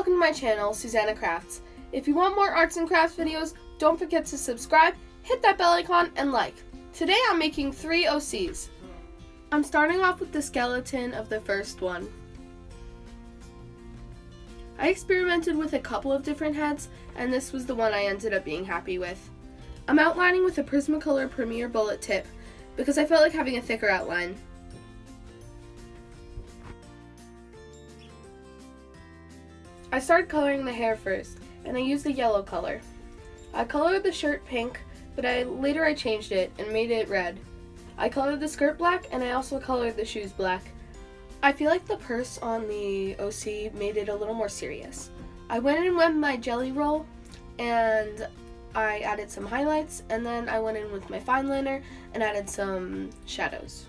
welcome to my channel, SuzanaCrafts. If you want more arts and crafts videos, don't forget to subscribe, hit that bell icon, and like. Today I'm making 3 OCs. I'm starting off with the skeleton of the first one. I experimented with a couple of different heads, and this was the one I ended up being happy with. I'm outlining with a Prismacolor Premier Bullet Tip because I felt like having a thicker outline. I started coloring the hair first, and I used a yellow color. I colored the shirt pink, but later I changed it and made it red. I colored the skirt black, and I also colored the shoes black. I feel like the purse on the OC made it a little more serious. I went in with my jelly roll, and I added some highlights, and then I went in with my fine liner and added some shadows.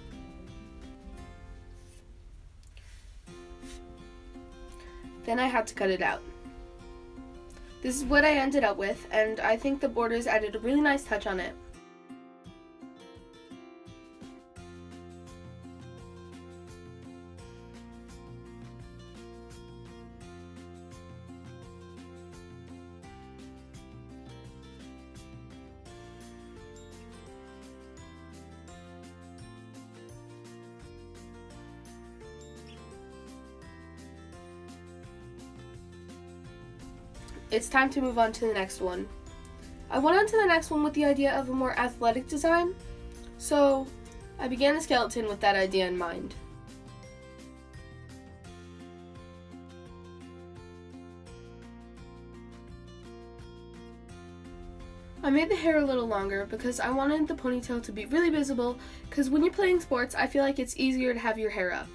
Then I had to cut it out. This is what I ended up with, and I think the borders added a really nice touch on it. It's time to move on to the next one. I went on to the next one with the idea of a more athletic design, so I began the skeleton with that idea in mind. I made the hair a little longer because I wanted the ponytail to be really visible, because when you're playing sports, I feel like it's easier to have your hair up.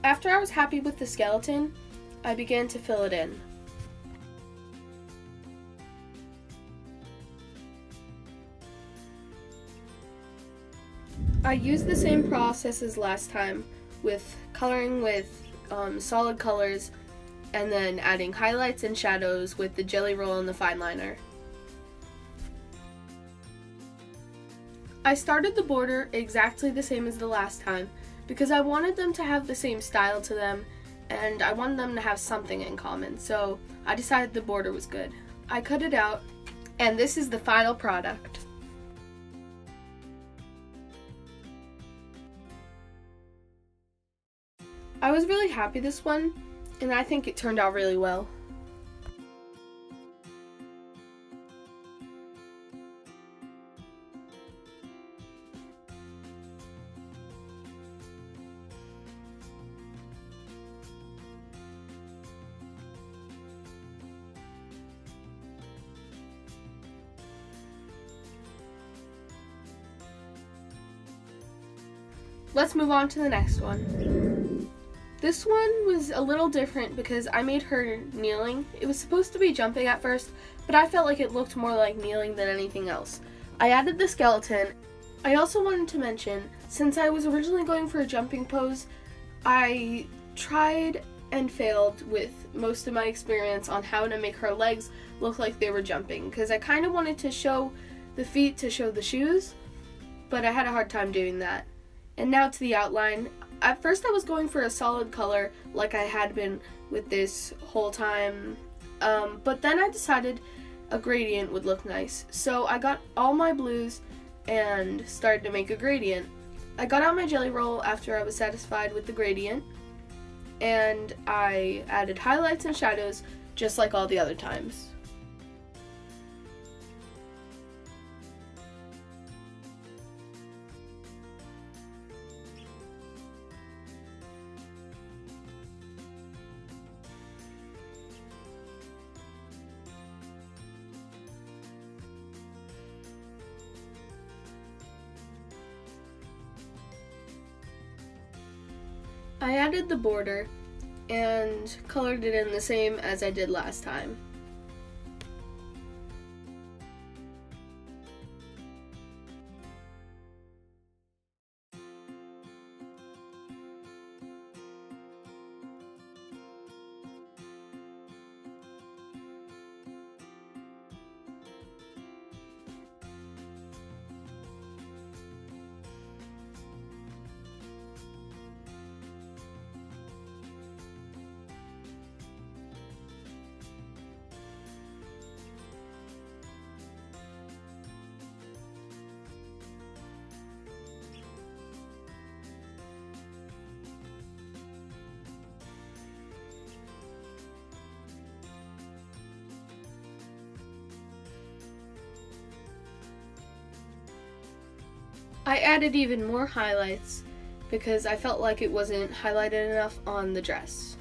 After I was happy with the skeleton, I began to fill it in. I used the same process as last time, with coloring with solid colors and then adding highlights and shadows with the jelly roll and the fine liner. I started the border exactly the same as the last time, because I wanted them to have the same style to them, and I wanted them to have something in common, so I decided the border was good. I cut it out, and this is the final product. I was really happy this one, and I think it turned out really well. Let's move on to the next one. This one was a little different because I made her kneeling. It was supposed to be jumping at first, but I felt like it looked more like kneeling than anything else. I added the skeleton. I also wanted to mention, since I was originally going for a jumping pose, I tried and failed with most of my experience on how to make her legs look like they were jumping, because I kind of wanted to show the feet to show the shoes, but I had a hard time doing that. And now to the outline. At first I was going for a solid color like I had been with this whole time, but then I decided a gradient would look nice. So I got all my blues and started to make a gradient. I got out my jelly roll after I was satisfied with the gradient, and I added highlights and shadows just like all the other times. I added the border and colored it in the same as I did last time. I added even more highlights because I felt like it wasn't highlighted enough on the dress.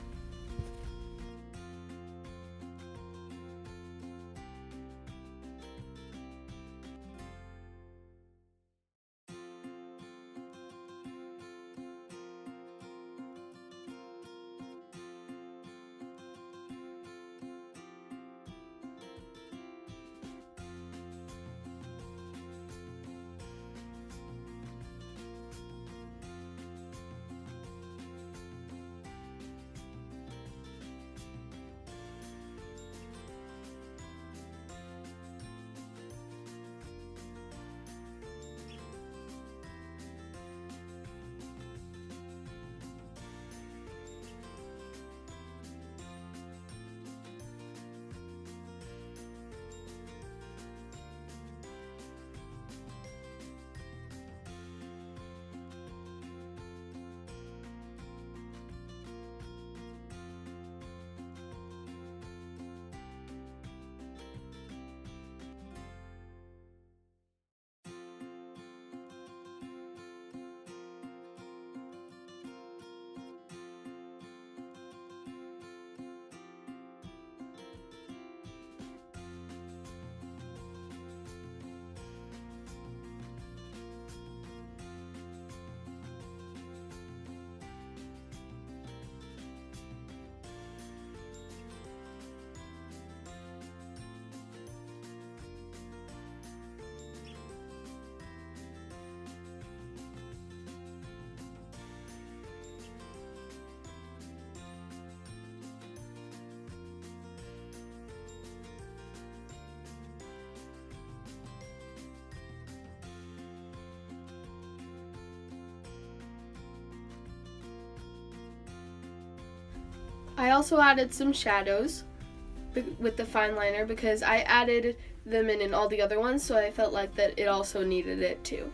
I also added some shadows with the fine liner because I added them in all the other ones, so I felt like that it also needed it too.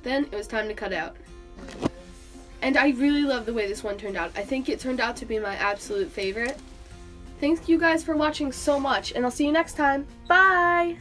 Then it was time to cut out. And I really love the way this one turned out. I think it turned out to be my absolute favorite. Thank you guys for watching so much, and I'll see you next time. Bye!